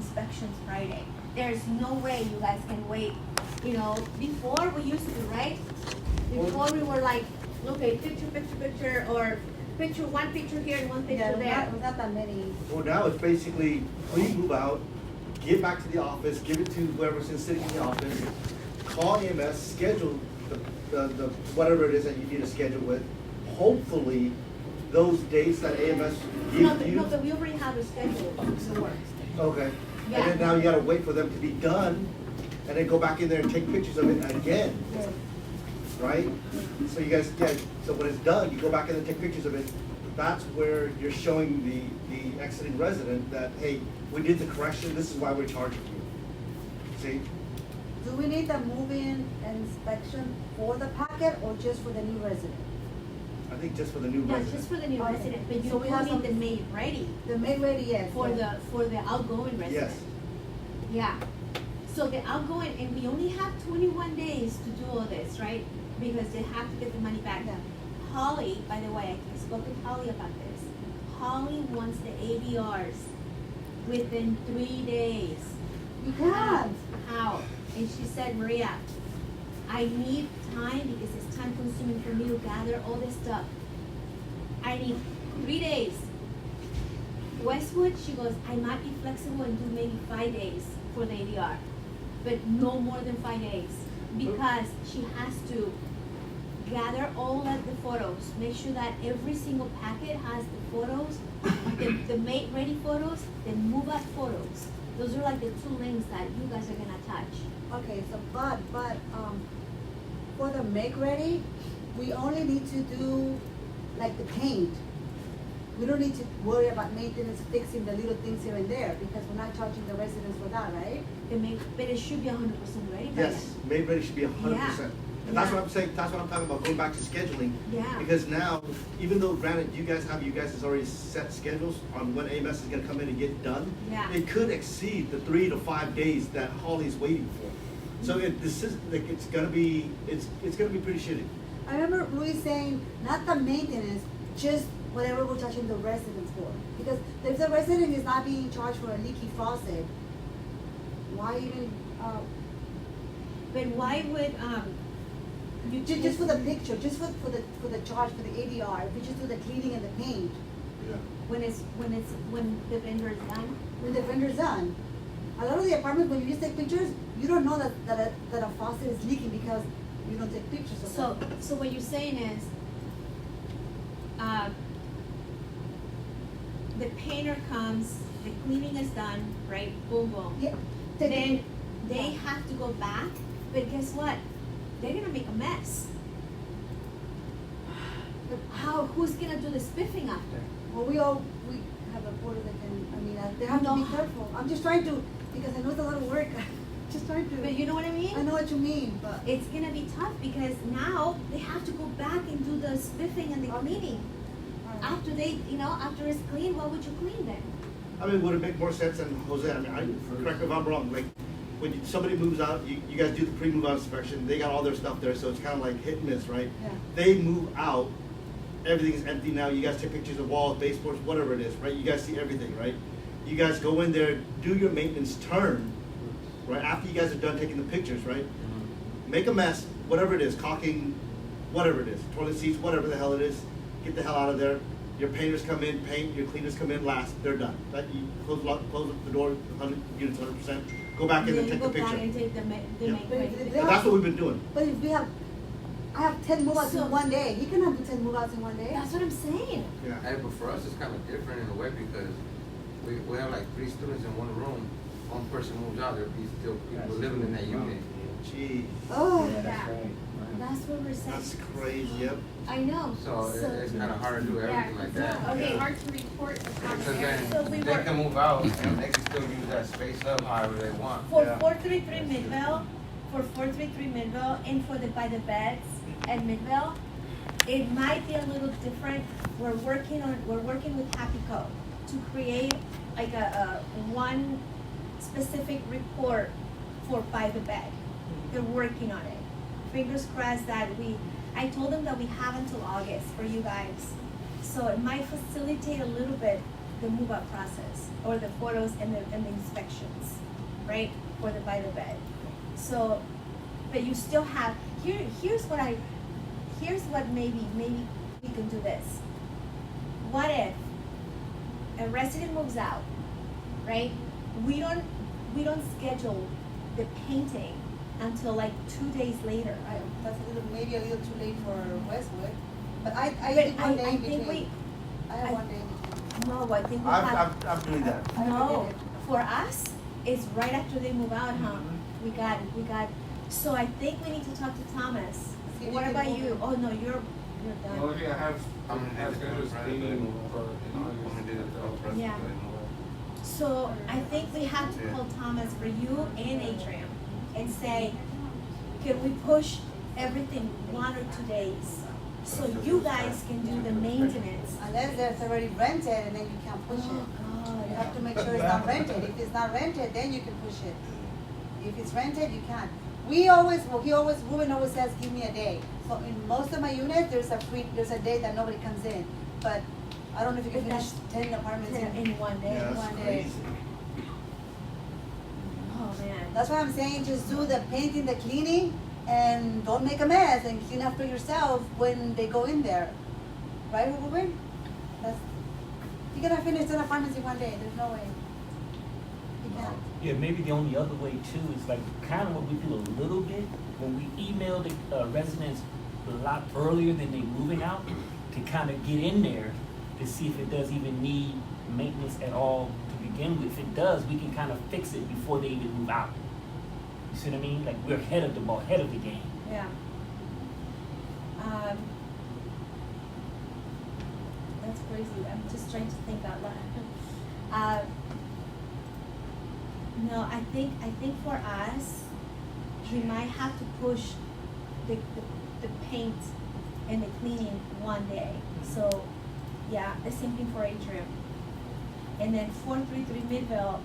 inspections Friday. There's no way you guys can wait, you know, before we used to, right? Before we were like, okay, picture, or one picture here and one picture there. Not that many. Well, now it's basically pre-move out, get back to the office, give it to whoever's sitting in the office, call EMS, schedule the whatever it is that you need to schedule with. Hopefully, those dates that AMS No, gives you. no, but we already have a schedule of the work. Okay. Yeah. And then now you gotta wait for them to be done, and then go back in there and take pictures of it again, right? So you guys, yeah, so when it's done, you go back in and take pictures of it. That's where you're showing the exiting resident that, hey, we did the correction, this is why we're charging you. See? Do we need the move-in inspection for the packet or just for the new resident? I think just for the new Yeah, resident. just for the new Okay. resident, but you So we have still need the some- made ready The main ready, yes. for the outgoing resident. Yes. Yeah, so the outgoing, and we only have 21 days to do all this, right? Because they have to get the money back. Yeah. Holly, by the way, I spoke with Holly about this. Holly wants the ADRs within 3 days. We can't. How? And she said, Maria, I need time because it's time consuming for me to gather all this stuff. I need 3 days. Westwood, she goes, I might be flexible and do maybe 5 days for the ADR, but no more than 5 days, because she has to gather all of the photos, make sure that every single packet has the photos, the made ready photos, the move out photos. Those are like the 2 links that you guys are gonna touch. Okay, so for the make ready, we only need to do like the paint. We don't need to worry about maintenance, fixing the little things here and there, because we're not charging the residents for that, right? But it should be 100% ready by then. Yes, made ready should be 100%. And that's what I'm saying, that's what I'm talking about, going back to scheduling. Yeah. Because now, even though granted, you guys already set schedules on when AMS is gonna come in and get done. Yeah. It could exceed the 3 to 5 days that Holly's waiting for. So it's gonna be pretty shitty. I remember Luis saying, not the maintenance, just whatever we're charging the residents for. Because if the resident is not being charged for a leaky faucet, why even, But why would, you just for the picture, just for the charge, for the ADR, if we just do the cleaning and the paint, Yeah. when the vendor is done? when the vendor's done. A lot of the apartments, when you just take pictures, you don't know that a faucet is leaking because you don't take pictures of So, it. so what you're saying is, the painter comes, the cleaning is done, right, boom, boom. Yeah. Then they have to go back, but guess what? They're gonna make a mess. Who's gonna do the spiffing after? Well, we have a porter that can, they have to be No. careful. I'm just trying to, because I know it's a lot of work, just trying to. But you know what I mean? I know what you mean, but. It's gonna be tough because now they have to go back and do the spiffing and the cleaning. After after it's clean, what would you clean then? I mean, would it make more sense than Jose? I mean, correct me if I'm wrong, like, when somebody moves out, you guys do the pre-move out inspection, they got all their stuff there, so it's kinda like hit and miss, right? Yeah. They move out, everything's empty now, you guys take pictures of walls, baseboards, whatever it is, right? You guys see everything, right? You guys go in there, do your maintenance turn, right? After you guys are done taking the pictures, right? Make a mess, whatever it is, caulking, whatever it is, toilet seats, whatever the hell it is, get the hell out of there. Your painters come in, paint, your cleaners come in last, they're done. That, you close the door, 100 units, 100%, go back in and take the Then you go back picture. and take the Yeah. make But ready. if But that's what we've been doing. But if I have 10 move-outs So- in one day, he cannot do 10 move-outs in one day. That's what I'm saying. Yeah. Hey, but for us, it's kind of different in a way because we have like 3 students in one room. One person moves out, there'll be still people living in that unit. Gee, Oh, Yeah, that's Yeah. right. That's what we're saying. that's crazy, yep. I know. So it's kind of hard to do everything like that. Okay. Hard to report. Because So then we they were- can move out and they can still use that space up however they want. For Yeah. 433 Midvale, and for the by the beds at Midvale, it might be a little different. We're working with Happy Co to create like a one specific report for by the bed. They're working on it. Fingers crossed that I told them that we have until August for you guys. So it might facilitate a little bit the move-out process, or the photos and the inspections, right, for the by the bed. So, but you still have, here's what maybe we can do this. What if a resident moves out, right? We don't schedule the painting until like 2 days later. That's maybe a little too late for Westwood, but I But did one day I in think between. I have I- one day in between. No, I think we have. I'm doing that. I No, already did it. for us, it's right after they move out, huh? We got, so I think we need to talk to Thomas. See if What you can about move you? it. Oh, no, you're Well, done. yeah, I have, How many have days schedules ago, cleaning right? for, in August. Yeah. So I think we have to call Thomas for you and Atrium and say, can we push everything 1 or 2 days? So you guys can do the maintenance. Unless there's already rented and then you can't push it. Oh, You have to make sure it's not rented. If it's not rented, then you can push it. If it's rented, you can't. Ruben always says, give me a day. So in most of my units, there's a day that nobody comes in. But I don't know if you can But finish 10 apartments in. In 1 day. Yeah, that's one day. crazy. Oh, man. That's why I'm saying just do the painting, the cleaning, and don't make a mess and clean after yourself when they go in there. Right, Ruben? You cannot finish 10 apartments in 1 day. There's no way. You can't. Yeah, maybe the only other way too is like kind of what we do a little bit when we email the residents a lot earlier than they moving out to kind of get in there to see if it does even need maintenance at all to begin with. If it does, we can kind of fix it before they even move out. You see what I mean? Like we're ahead of the ball, ahead of the game. Yeah. That's crazy. I'm just trying to think out loud. No, I think for us, we might have to push the paint and the cleaning 1 day. So, yeah, the same thing for Atrium. And then 433 Midvale,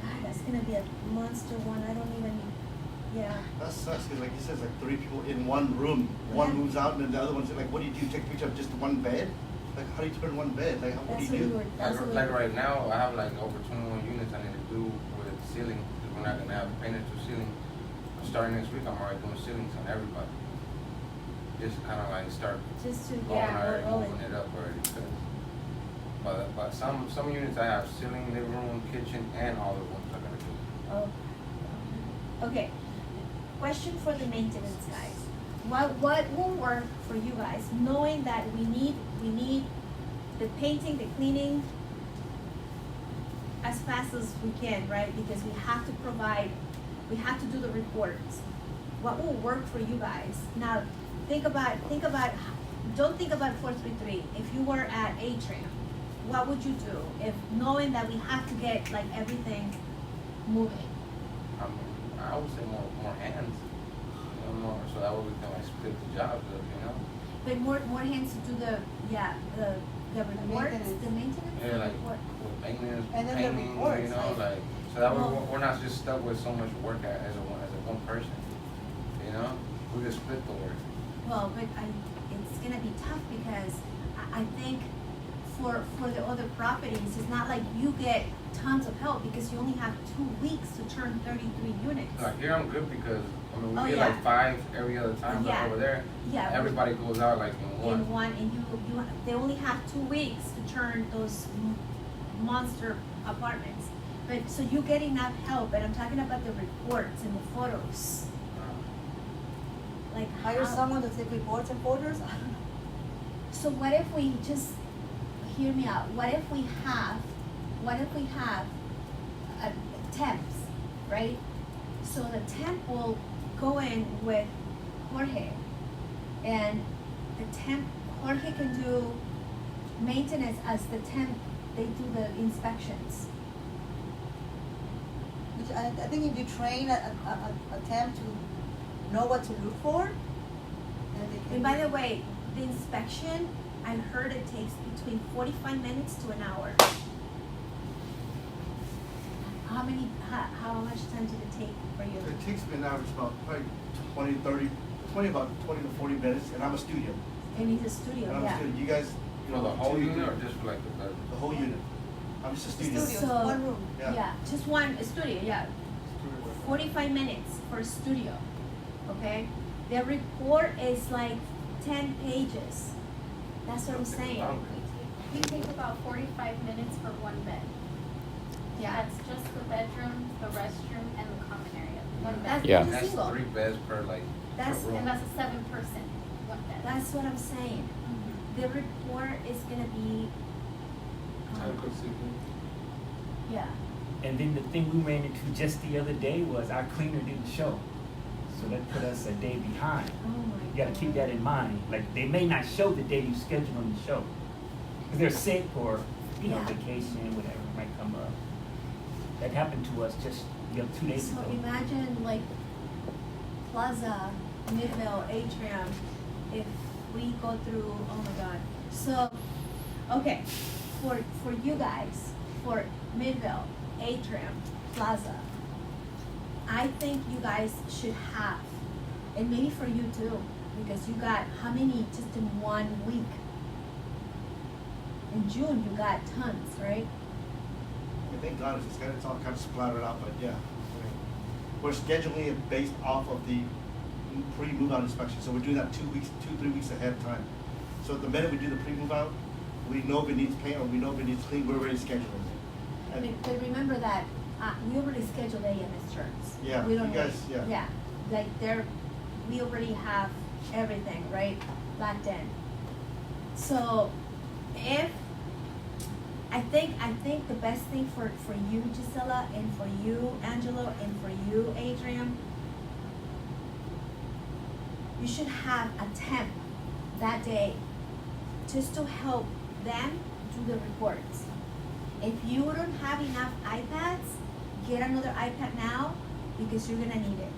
God, that's gonna be a monster one. I don't even, yeah. That sucks, because like he says, like 3 people in one room. One Yeah. moves out and then the other one's like, what do you do? Take a picture of just one bed? Like, how do you turn one bed? Like, what do That's you what we do? were, that's what we Like were. right now, I have like over 21 units I need to do with ceiling, because we're not gonna have painted to ceiling. Starting next week, I'm already doing ceilings on everybody. Just kind of like start Just to, going yeah, already, roll moving it. it up already. But some units I have ceiling, living room, kitchen, and all the rooms are gonna do. Oh. Okay. Question for the maintenance guys. What will work for you guys, knowing that we need the painting, the cleaning as fast as we can, right? Because we have to do the reports. What will work for you guys? Now, think about, don't think about 433. If you were at Atrium, what would you do if knowing that we have to get like everything moving? I would say more hands, more, so that way we can like split the jobs up, But more hands to do the reports, maintenance. the maintenance? Yeah, like What? with maintenance, And then the painting, reports, like, so that way Well- we're not just stuck with so much work as a one person, We can split the work. Well, but it's gonna be tough because I think for the other properties, it's not like you get tons of help because you only have 2 weeks to turn 33 units. Like here I'm good because, Oh, we get yeah. like 5 every other time, but Yeah. over there, Yeah. everybody goes out like in one. In one, and they only have 2 weeks to turn those monster apartments. But, so you get enough help, but I'm talking about the reports and the photos. Like Hire how- someone to take reports and photos? I don't know. So what if we just, hear me out, what if we have temps, right? So the temp will go in with Jorge, and the temp, Jorge can do maintenance as the temp, they do the inspections. Which I think if you train a temp to know what to look for, then they can. And by the way, the inspection, I heard it takes between 45 minutes to an hour. How much time did it take for you? It takes me an average about probably 20 to 40 minutes, and I'm a studio. And it's a studio, And I'm a yeah. studio. You guys, For the whole unit or just for like the the whole unit. I'm just a studio. Studios, So- one room. Yeah. Just one studio, yeah. 45 minutes for a studio, okay? The report is like 10 pages. That's what I'm saying. We take about 45 minutes for one bed. Yeah. That's just the bedroom, the restroom, and the common area. One That's bed. Yeah. that's a That's single. 3 beds per like That's- per room. And that's a 7-person, one bed. That's what I'm saying. The report is gonna be, yeah. And then the thing we ran into just the other day was our cleaner didn't show. So that put us a day behind. Oh my. You gotta keep that in mind. Like, they may not show the day you schedule them to show. Because they're sick or, you know, Yeah. vacation, whatever might come up. That happened to us just 2 days So ago. imagine like Plaza, Midvale, Atrium, if we go through, oh my God. So, okay, for you guys, for Midvale, Atrium, Plaza, I think you guys should have, and maybe for you too, because you got how many just in 1 week? In June, you got tons, right? I mean, thank God it's all kind of splattered out, but yeah. I mean, we're scheduling it based off of the pre-move out inspection, so we're doing that 2-3 weeks ahead of time. So the minute we do the pre-move out, we know if it needs paint or we know if it needs clean, we're already scheduling it. And But remember that, we already scheduled AMS turns. Yeah, We don't you guys- wait. yeah. Like we already have everything, right, locked in. So if, I think the best thing for you, Gisela, and for you, Angelo, and for you, Adrian, you should have a temp that day just to help them do the reports. If you don't have enough iPads, get another iPad now because you're gonna need it.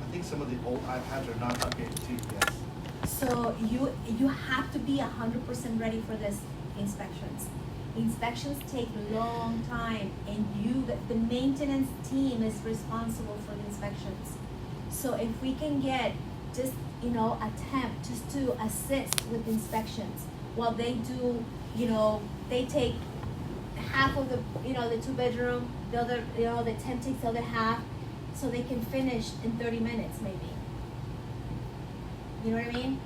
I think some of the old iPads are not updated too, yes. So you have to be 100% ready for this inspections. Inspections take a long time, and the maintenance team is responsible for the inspections. So if we can get just, a temp just to assist with inspections while they do, they take half of the, the 2-bedroom, the other, the temp takes the other half, so they can finish in 30 minutes maybe. You know what I mean?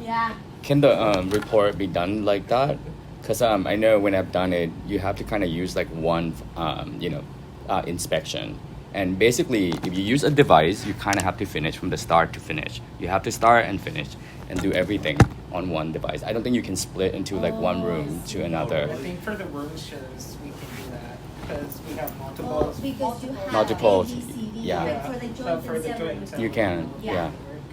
Yeah. Can the report be done like that? Because I know when I've done it, you have to kind of use like one, inspection. And basically, if you use a device, you kind of have to finish from the start to finish. You have to start and finish and do everything on one device. I don't think you can split into like one room to another. I think for the room shows, we can do that, because we have Well, multiple. because you have Multiple, A, B, C, D, yeah. like for the But joint for and the several. joint and You can, Yeah. yeah.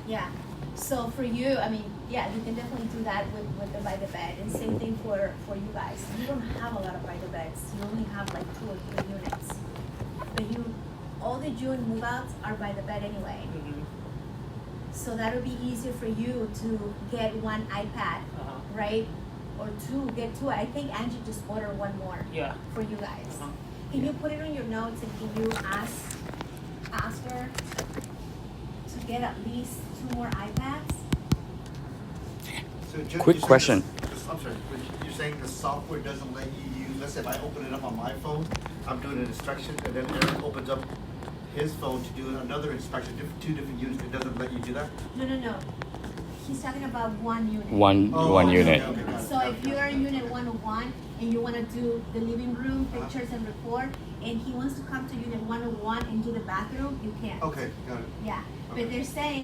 Yeah, so for you, I mean, yeah, you can definitely do that with the by the bed, and same thing for you guys. You don't have a lot of by the beds, you only have like 2 or 3 units. But all the June move-outs are by the bed anyway, Mhm. so that would be easier for you to get one iPad, Uh-huh. right? Or get two, I think Angie just ordered one more Yeah. for you guys. Uh-huh. Can you put it on your notes and can you ask her to get at least 2 more iPads? So Quick you're saying question. I'm sorry, but you're saying the software doesn't let you use, let's say if I open it up on my phone, I'm doing an inspection, and then Eric opens up his phone to do another inspection, 2 different units, it doesn't let you do that? No. He's talking about one unit. One Okay, unit. okay, got it, So got it, if got it. you're in unit 101 and you wanna do the living room, pictures and report, and he wants to come to unit 101 and do the bathroom, you can. Okay, got it. Yeah, Okay. but they're saying